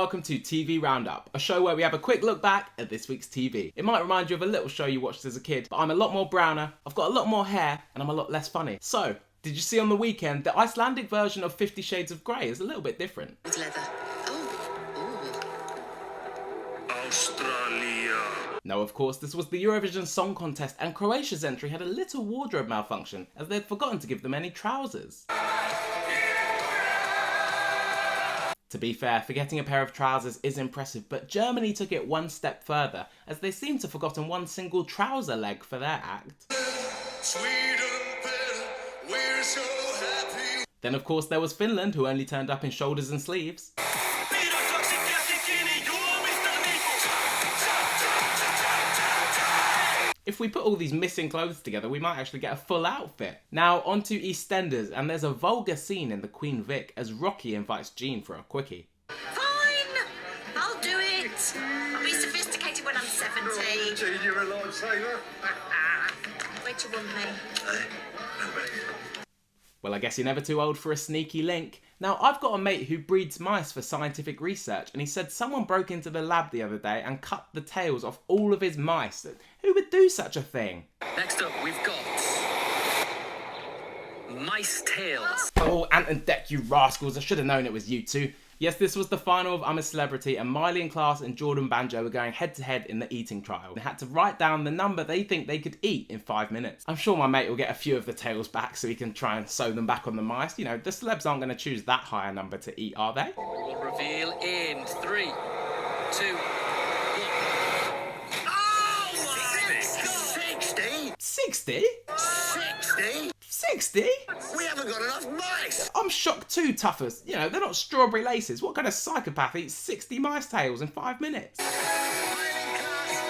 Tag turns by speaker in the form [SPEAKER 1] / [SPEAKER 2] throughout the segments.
[SPEAKER 1] welcome to TV Roundup, a show where we have a quick look back at this week's TV. It might remind you of a little show you watched as a kid, but I'm a lot more browner, I've got a lot more hair, and I'm a lot less funny. So, did you see on the weekend, the Icelandic version of 50 Shades of Grey is a little bit different.
[SPEAKER 2] It's leather.
[SPEAKER 3] Australia.
[SPEAKER 1] No, of course, this was the Eurovision Song Contest, and Croatia's entry had a little wardrobe malfunction, as they'd forgotten to give them any trousers. To be fair, forgetting a pair of trousers is impressive, but Germany took it one step further, as they seem to have forgotten one single trouser leg for their act. Then of course there was Finland, who only turned up in shoulders and sleeves. If we put all these missing clothes together, we might actually get a full outfit. Now, on to Eastenders, and there's a vulgar scene in the Queen Vic as Rocky invites Jean for a quickie.
[SPEAKER 2] Fine! I'll do it! I'll be sophisticated when I'm 70.
[SPEAKER 3] Jean, you're a lifesaver.
[SPEAKER 2] Where'd you want me?
[SPEAKER 1] Well, I guess you're never too old for a sneaky link. Now, I've got a mate who breeds mice for scientific research, and he said someone broke into the lab the other day and cut the tails off all of his mice. Who would do such a thing?
[SPEAKER 4] Next up, we've got mice tails.
[SPEAKER 1] Oh, Ant and Dec, you rascals, I should have known it was you two. Yes, this was the final of I'm a Celebrity, and Miley in class and Jordan Banjo were going head to head in the eating trial. They had to write down the number they think they could eat in 5 minutes. I'm sure my mate will get a few of the tails back so he can try and sew them back on the mice. You know, the celebs aren't going to choose that high a number to eat, are they?
[SPEAKER 4] We'll reveal in 3, 2, 1.
[SPEAKER 3] Oh my 60?
[SPEAKER 1] 60?
[SPEAKER 3] 60?
[SPEAKER 1] 60?
[SPEAKER 3] We haven't got enough mice.
[SPEAKER 1] I'm shocked too, Tuffers. You know, they're not strawberry laces. What kind of psychopath eats 60 mice tails in 5 minutes?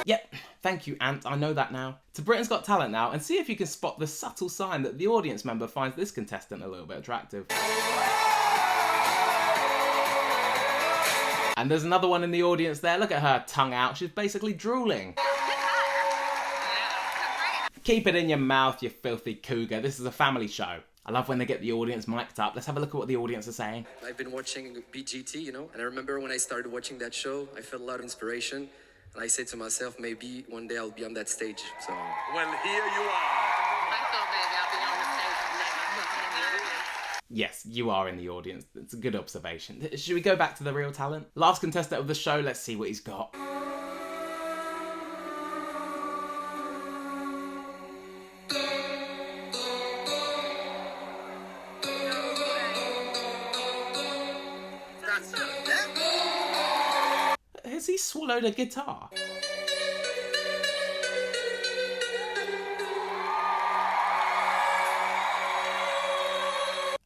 [SPEAKER 1] Yep, thank you, Ant, I know that now. To Britain's Got Talent now, and see if you can spot the subtle sign that the audience member finds this contestant a little bit attractive. And there's another one in the audience there. Look at her tongue out. She's basically drooling. Keep it in your mouth, you filthy cougar. This is a family show. I love when they get the audience mic'd up. Let's have a look at what the audience are saying.
[SPEAKER 5] I've been watching BGT, and I remember when I started watching that show, I felt a lot of inspiration, and I said to myself, maybe one day I'll be on that stage, so...
[SPEAKER 3] Well, here you are.
[SPEAKER 2] I thought maybe I'll be on the stage.
[SPEAKER 1] Yes, you are in the audience. It's a good observation. Should we go back to the real talent? Last contestant of the show, let's see what he's got. Has he swallowed a guitar?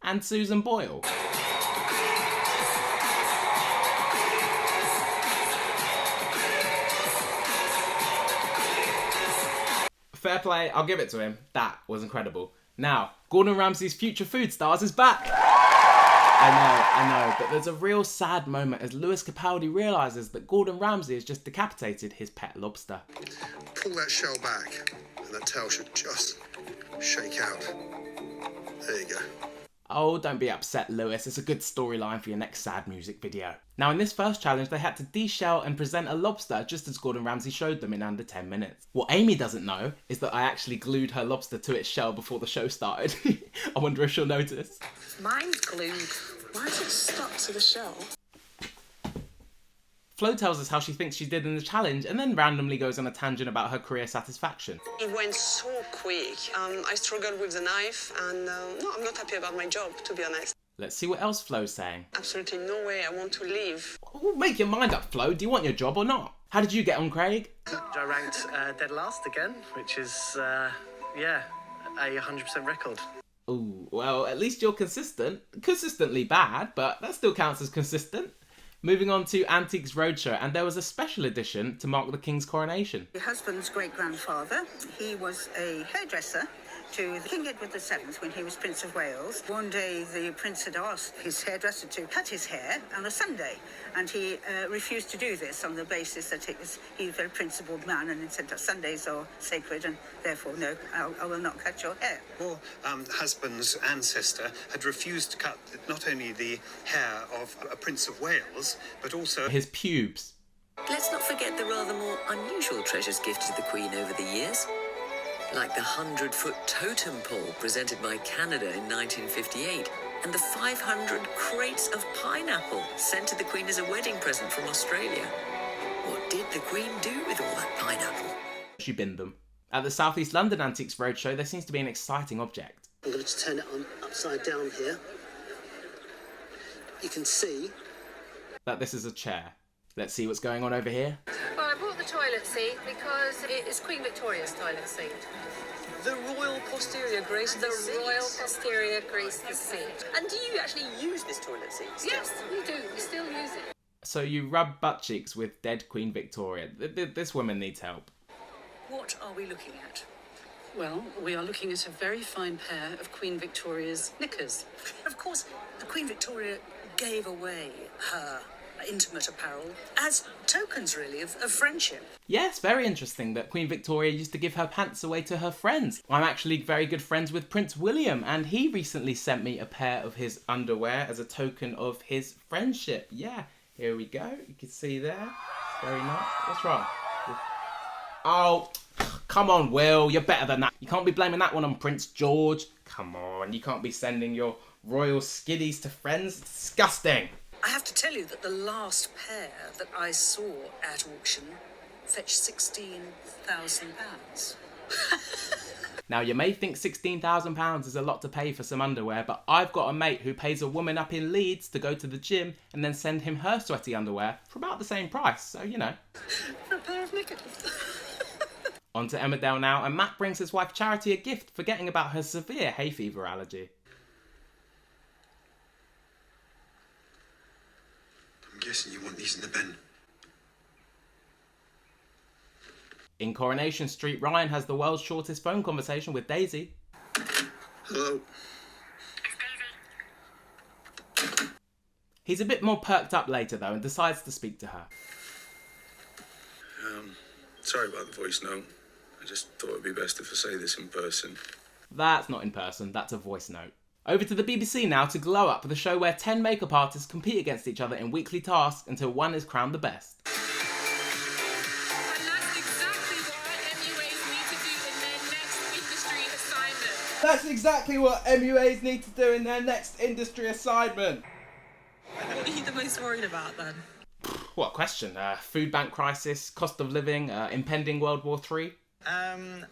[SPEAKER 1] And Susan Boyle. Fair play, I'll give it to him. That was incredible. Now, Gordon Ramsay's Future Food Stars is back. I know, but there's a real sad moment as Lewis Capaldi realises that Gordon Ramsay has just decapitated his pet lobster.
[SPEAKER 6] Pull that shell back, and that tail should just shake out. There you go.
[SPEAKER 1] Oh, don't be upset, Lewis. It's a good storyline for your next sad music video. Now, in this first challenge, they had to de-shell and present a lobster just as Gordon Ramsay showed them in under 10 minutes. What Amy doesn't know is that I actually glued her lobster to its shell before the show started. I wonder if she'll notice.
[SPEAKER 2] Mine's glued. Why is it stuck to the shell?
[SPEAKER 1] Flo tells us how she thinks she did in the challenge and then randomly goes on a tangent about her career satisfaction.
[SPEAKER 7] It went so quick. I struggled with the knife, and no, I'm not happy about my job, to be honest.
[SPEAKER 1] Let's see what else Flo's saying.
[SPEAKER 7] Absolutely no way I want to leave.
[SPEAKER 1] Oh, make your mind up, Flo. Do you want your job or not? How did you get on, Craig?
[SPEAKER 8] I ranked dead last again, which is, a 100% record.
[SPEAKER 1] Ooh, well, at least you're consistent. Consistently bad, but that still counts as consistent. Moving on to Antiques Roadshow, and there was a special edition to mark the King's coronation.
[SPEAKER 9] My husband's great-grandfather, he was a hairdresser to King Edward VII when he was Prince of Wales. One day the prince had asked his hairdresser to cut his hair on a Sunday, and he refused to do this on the basis that he's a very principled man, and he said that Sundays are sacred, and therefore, no, I will not cut your hair.
[SPEAKER 10] Your husband's ancestor had refused to cut not only the hair of a Prince of Wales, but also
[SPEAKER 1] his pubes.
[SPEAKER 11] Let's not forget the rather more unusual treasures gifted to the Queen over the years, like the 100-foot totem pole presented by Canada in 1958, and the 500 crates of pineapple sent to the Queen as a wedding present from Australia. What did the Queen do with all that pineapple?
[SPEAKER 1] She binned them. At the South East London Antiques Roadshow, there seems to be an exciting object.
[SPEAKER 12] I'm going to turn it on upside down here. You can see
[SPEAKER 1] that this is a chair. Let's see what's going on over here.
[SPEAKER 13] Well, I bought the toilet seat because it is Queen Victoria's toilet seat.
[SPEAKER 11] The royal posterior graced the seat.
[SPEAKER 13] The royal posterior graced the seat.
[SPEAKER 11] And do you actually use this toilet seat still?
[SPEAKER 13] Yes, we do. We still use it.
[SPEAKER 1] So you rub butt cheeks with dead Queen Victoria. This woman needs help.
[SPEAKER 11] What are we looking at?
[SPEAKER 14] Well, we are looking at a very fine pair of Queen Victoria's knickers.
[SPEAKER 11] Of course, the Queen Victoria gave away her intimate apparel as tokens, really, of friendship.
[SPEAKER 1] Yes, very interesting that Queen Victoria used to give her pants away to her friends. I'm actually very good friends with Prince William, and he recently sent me a pair of his underwear as a token of his friendship. Yeah, here we go. You can see there. Very nice. What's wrong? Oh, come on, Will. You're better than that. You can't be blaming that one on Prince George. Come on, you can't be sending your royal skiddies to friends. It's disgusting.
[SPEAKER 11] I have to tell you that the last pair that I saw at auction fetched £16,000.
[SPEAKER 1] Now, you may think £16,000 is a lot to pay for some underwear, but I've got a mate who pays a woman up in Leeds to go to the gym and then send him her sweaty underwear for about the same price, so you know.
[SPEAKER 11] For a pair of knickers.
[SPEAKER 1] On to Emmerdale now, and Matt brings his wife Charity a gift, forgetting about her severe hay fever allergy.
[SPEAKER 6] I'm guessing you want these in the bin.
[SPEAKER 1] In Coronation Street, Ryan has the world's shortest phone conversation with Daisy.
[SPEAKER 6] Hello.
[SPEAKER 1] He's a bit more perked up later though and decides to speak to her.
[SPEAKER 15] Sorry about the voice note. I just thought it'd be best if I say this in person.
[SPEAKER 1] That's not in person, that's a voice note. Over to the BBC now to Glow Up, the show where 10 makeup artists compete against each other in weekly tasks until one is crowned the best. That's exactly what MUAs need to do in their next industry assignment.
[SPEAKER 11] What are you the most worried about then?
[SPEAKER 1] What question? Food bank crisis, cost of living, impending World War III?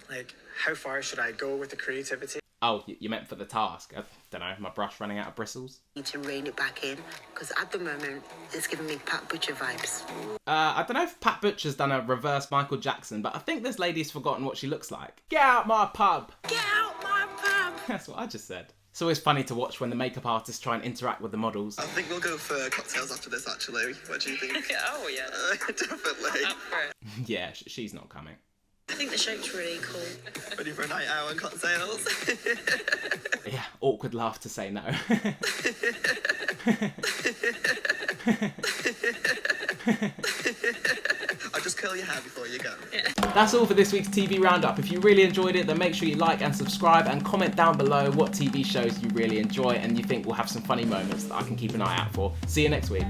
[SPEAKER 8] Like, how far should I go with the creativity?
[SPEAKER 1] Oh, you meant for the task. I don't know, my brush running out of bristles?
[SPEAKER 16] Need to rein it back in, because at the moment, it's giving me Pat Butcher vibes.
[SPEAKER 1] I don't know if Pat Butcher's done a reverse Michael Jackson, but I think this lady's forgotten what she looks like. Get out my pub!
[SPEAKER 16] Get out my pub!
[SPEAKER 1] That's what I just said. It's always funny to watch when the makeup artists try and interact with the models.
[SPEAKER 17] I think we'll go for cocktails after this, actually. What do you think?
[SPEAKER 11] Oh, yeah.
[SPEAKER 17] Definitely.
[SPEAKER 11] Up for it.
[SPEAKER 1] Yeah, she's not coming.
[SPEAKER 11] I think the shape's really cool.
[SPEAKER 17] Ready for a night out and cocktails?
[SPEAKER 1] Yeah, awkward laugh to say no.
[SPEAKER 17] I'll just curl your hair before you go.
[SPEAKER 11] Yeah.
[SPEAKER 1] That's all for this week's TV Roundup. If you really enjoyed it, then make sure you like and subscribe and comment down below what TV shows you really enjoy and you think will have some funny moments that I can keep an eye out for. See you next week.